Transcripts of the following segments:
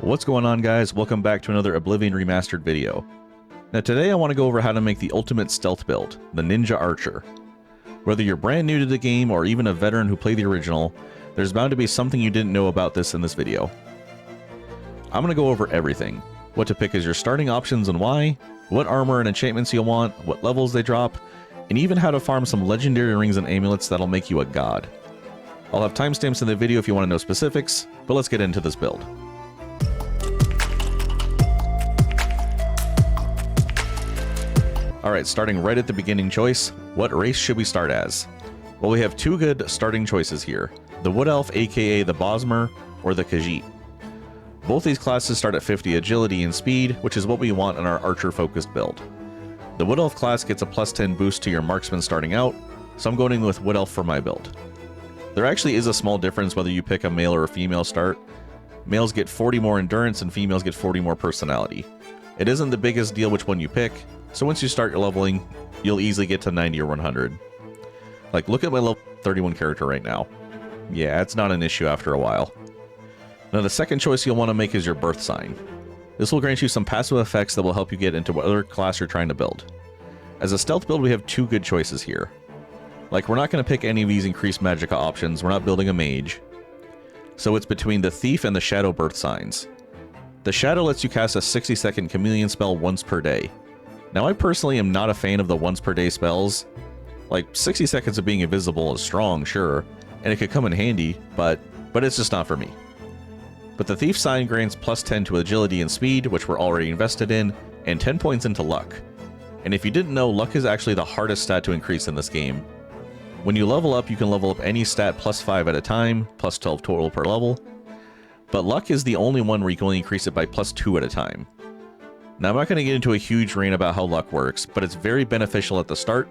What's going on, guys? Welcome back to another Oblivion Remastered video. Now today I want to go over how to make the ultimate stealth build, the Ninja Archer. Whether you're brand new to the game or even a veteran who played the original, there's bound to be something you didn't know about this in this video. I'm going to go over everything. What to pick as your starting options and why, what armor and enchantments you'll want, what levels they drop, and even how to farm some legendary rings and amulets that'll make you a god. I'll have timestamps in the video if you want to know specifics, but let's get into this build. Alright, starting right at the beginning choice, what race should we start as? Well, we have two good starting choices here, the Wood Elf aka the Bosmer, or the Khajiit. Both these classes start at 50 agility and speed, which is what we want in our archer focused build. The Wood Elf class gets a plus 10 boost to your marksman starting out, so I'm going with Wood Elf for my build. There actually is a small difference whether you pick a male or a female start. Males get 40 more endurance and females get 40 more personality. It isn't the biggest deal which one you pick, so once you start your leveling, you'll easily get to 90 or 100. Like, look at my level 31 character right now. Yeah, it's not an issue after a while. Now the second choice you'll want to make is your birth sign. This will grant you some passive effects that will help you get into whatever class you're trying to build. As a stealth build, we have two good choices here. Like, we're not going to pick any of these increased magicka options, we're not building a mage. So it's between the Thief and the Shadow birth signs. The Shadow lets you cast a 60-second chameleon spell once per day. Now I personally am not a fan of the once per day spells. Like, 60 seconds of being invisible is strong, sure, and it could come in handy, but it's just not for me. But the Thief sign grants plus 10 to agility and speed, which we're already invested in, and 10 points into luck. And if you didn't know, luck is actually the hardest stat to increase in this game. When you level up, you can level up any stat plus 5 at a time, plus 12 total per level. But luck is the only one where you can only increase it by plus 2 at a time. Now I'm not going to get into a huge rant about how luck works, but it's very beneficial at the start,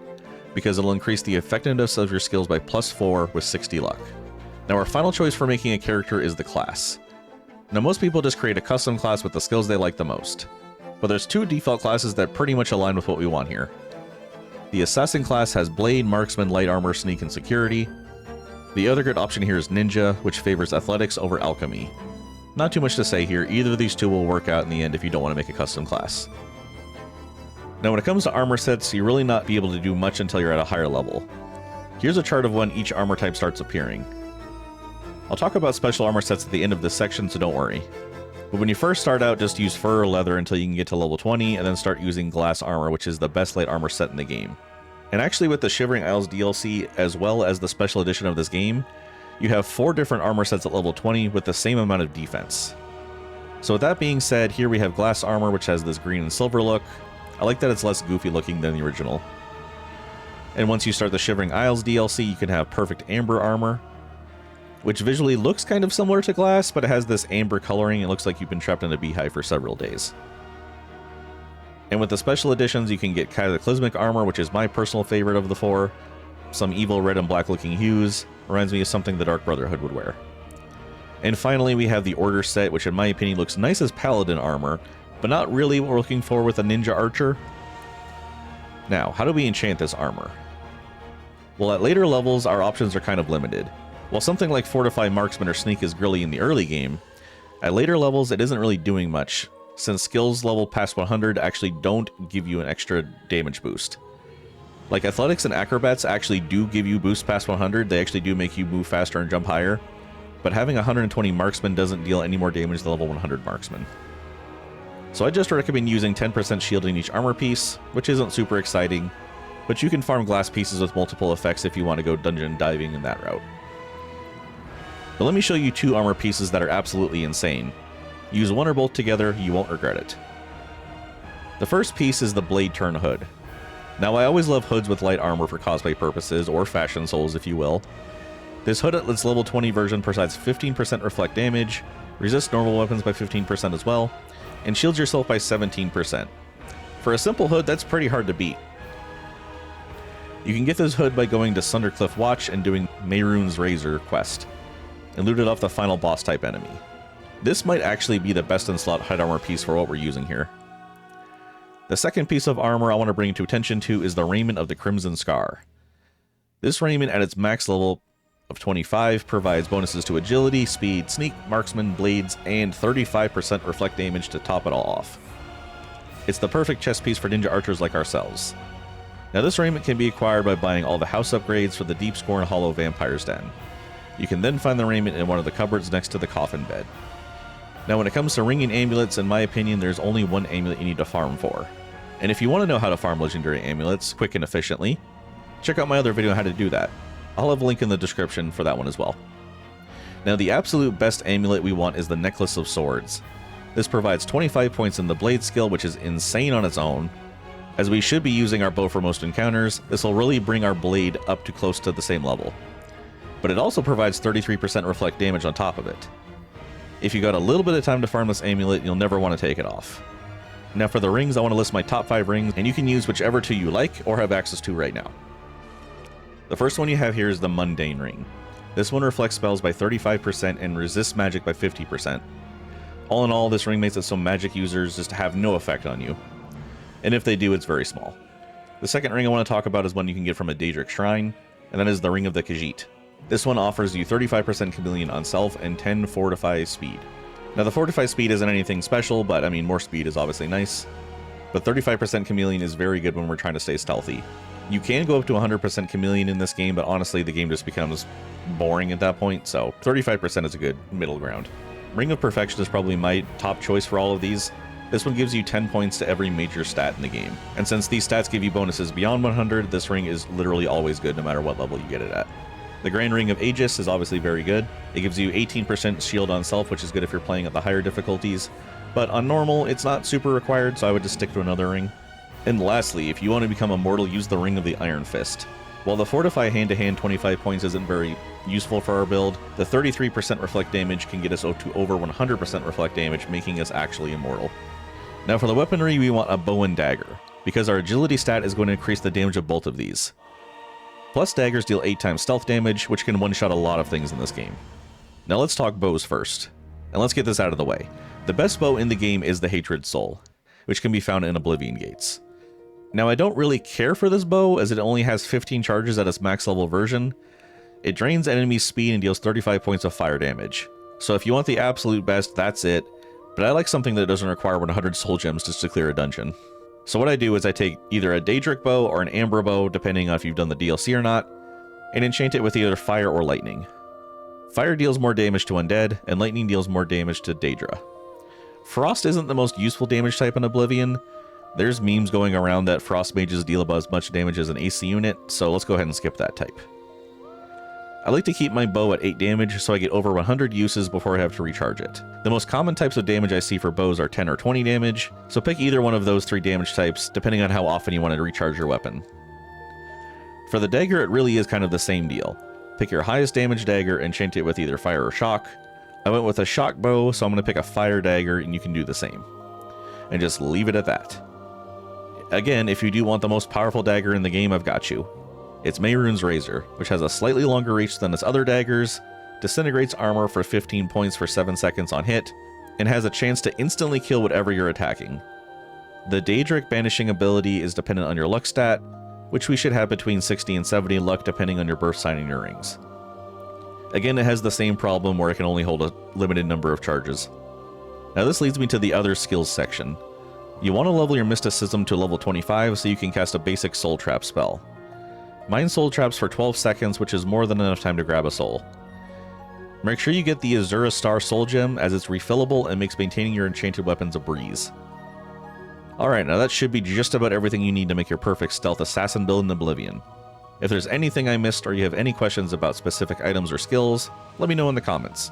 because it'll increase the effectiveness of your skills by plus 4 with 60 luck. Now our final choice for making a character is the class. Now most people just create a custom class with the skills they like the most, but there's two default classes that pretty much align with what we want here. The Assassin class has Blade, Marksman, Light Armor, Sneak, and Security. The other good option here is Ninja, which favors Athletics over Alchemy. Not too much to say here, either of these two will work out in the end if you don't want to make a custom class. Now when it comes to armor sets, you'll really not be able to do much until you're at a higher level. Here's a chart of when each armor type starts appearing. I'll talk about special armor sets at the end of this section, so don't worry. But when you first start out, just use fur or leather until you can get to level 20, and then start using glass armor, which is the best light armor set in the game. And actually with the Shivering Isles DLC, as well as the special edition of this game, you have 4 different armor sets at level 20 with the same amount of defense. So with that being said, here we have glass armor, which has this green and silver look. I like that it's less goofy looking than the original. And once you start the Shivering Isles DLC, you can have perfect amber armor, which visually looks kind of similar to glass, but it has this amber coloring. It looks like you've been trapped in a beehive for several days. And with the special editions, you can get Cataclysmic armor, which is my personal favorite of the 4. Some evil red and black looking hues. Reminds me of something the Dark Brotherhood would wear. And finally, we have the Order set, which in my opinion looks nice as Paladin armor, but not really what we're looking for with a Ninja Archer. Now, how do we enchant this armor? Well, at later levels, our options are kind of limited. While something like Fortify, Marksman, or Sneak is grilly in the early game, at later levels it isn't really doing much, since skills level past 100 actually don't give you an extra damage boost. Like Athletics and Acrobats actually do give you boosts past 100, they actually do make you move faster and jump higher, but having 120 Marksman doesn't deal any more damage than level 100 Marksman. So I just recommend using 10% shield in each armor piece, which isn't super exciting, but you can farm glass pieces with multiple effects if you want to go dungeon diving in that route. But let me show you 2 armor pieces that are absolutely insane. Use one or both together, you won't regret it. The first piece is the Blade Turn Hood. Now I always love hoods with light armor for cosplay purposes, or fashion souls if you will. This hood at its level 20 version provides 15% reflect damage, resists normal weapons by 15% as well, and shields yourself by 17%. For a simple hood, that's pretty hard to beat. You can get this hood by going to Sundercliff Watch and doing Mehrunes Razor quest, and loot it off the final boss type enemy. This might actually be the best in slot hide armor piece for what we're using here. The second piece of armor I want to bring to attention to is the Raiment of the Crimson Scar. This raiment at its max level of 25 provides bonuses to agility, speed, sneak, marksman, blades, and 35% reflect damage to top it all off. It's the perfect chess piece for ninja archers like ourselves. Now this raiment can be acquired by buying all the house upgrades for the Deep Scorn Hollow Vampire's Den. You can then find the raiment in one of the cupboards next to the coffin bed. Now when it comes to ringing amulets, in my opinion, there's only one amulet you need to farm for. And if you want to know how to farm legendary amulets quick and efficiently, check out my other video on how to do that. I'll have a link in the description for that one as well. Now the absolute best amulet we want is the Necklace of Swords. This provides 25 points in the blade skill, which is insane on its own. As we should be using our bow for most encounters, this will really bring our blade up to close to the same level. But it also provides 33% reflect damage on top of it. If you got a little bit of time to farm this amulet, you'll never want to take it off. Now for the rings, I want to list my top 5 rings, and you can use whichever 2 you like or have access to right now. The first one you have here is the Mundane Ring. This one reflects spells by 35% and resists magic by 50%. All in all, this ring makes it so magic users just have no effect on you. And if they do, it's very small. The second ring I want to talk about is one you can get from a Daedric Shrine, and that is the Ring of the Khajiit. This one offers you 35% Chameleon on self and 10 Fortify speed. Now the Fortify speed isn't anything special, but I mean more speed is obviously nice. But 35% Chameleon is very good when we're trying to stay stealthy. You can go up to 100% Chameleon in this game, but honestly the game just becomes boring at that point, so 35% is a good middle ground. Ring of Perfection is probably my top choice for all of these. This one gives you 10 points to every major stat in the game. And since these stats give you bonuses beyond 100, this ring is literally always good no matter what level you get it at. The Grand Ring of Aegis is obviously very good. It gives you 18% shield on self, which is good if you're playing at the higher difficulties. But on normal, it's not super required, so I would just stick to another ring. And lastly, if you want to become immortal, use the Ring of the Iron Fist. While the Fortify hand-to-hand 25 points isn't very useful for our build, the 33% reflect damage can get us to over 100% reflect damage, making us actually immortal. Now for the weaponry, we want a bow and dagger, because our agility stat is going to increase the damage of both of these. Plus daggers deal 8 times stealth damage, which can one-shot a lot of things in this game. Now let's talk bows first, and let's get this out of the way. The best bow in the game is the Hatred Soul, which can be found in Oblivion Gates. Now I don't really care for this bow, as it only has 15 charges at its max level version. It drains enemies' speed and deals 35 points of fire damage. So if you want the absolute best, that's it. But I like something that doesn't require 100 soul gems just to clear a dungeon. So what I do is I take either a Daedric bow or an Amber bow, depending on if you've done the DLC or not, and enchant it with either fire or lightning. Fire deals more damage to undead, and lightning deals more damage to Daedra. Frost isn't the most useful damage type in Oblivion. There's memes going around that Frost mages deal about as much damage as an AC unit, so let's go ahead and skip that type. I like to keep my bow at 8 damage so I get over 100 uses before I have to recharge it. The most common types of damage I see for bows are 10 or 20 damage, so pick either one of those 3 damage types depending on how often you want to recharge your weapon. For the dagger, it really is kind of the same deal. Pick your highest damage dagger and enchant it with either fire or shock. I went with a shock bow, so I'm going to pick a fire dagger and you can do the same. And just leave it at that. Again, if you do want the most powerful dagger in the game, I've got you. It's Mehrunes Razor, which has a slightly longer reach than its other daggers, disintegrates armor for 15 points for 7 seconds on hit, and has a chance to instantly kill whatever you're attacking. The Daedric Banishing ability is dependent on your luck stat, which we should have between 60 and 70 luck depending on your birth sign and your rings. Again, it has the same problem where it can only hold a limited number of charges. Now this leads me to the other skills section. You want to level your mysticism to level 25 so you can cast a basic soul trap spell. Mine soul traps for 12 seconds, which is more than enough time to grab a soul. Make sure you get the Azura Star Soul Gem, as it's refillable and makes maintaining your enchanted weapons a breeze. Alright, now that should be just about everything you need to make your perfect stealth assassin build in Oblivion. If there's anything I missed or you have any questions about specific items or skills, let me know in the comments.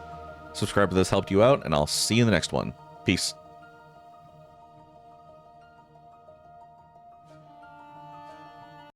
Subscribe if this helped you out, and I'll see you in the next one. Peace.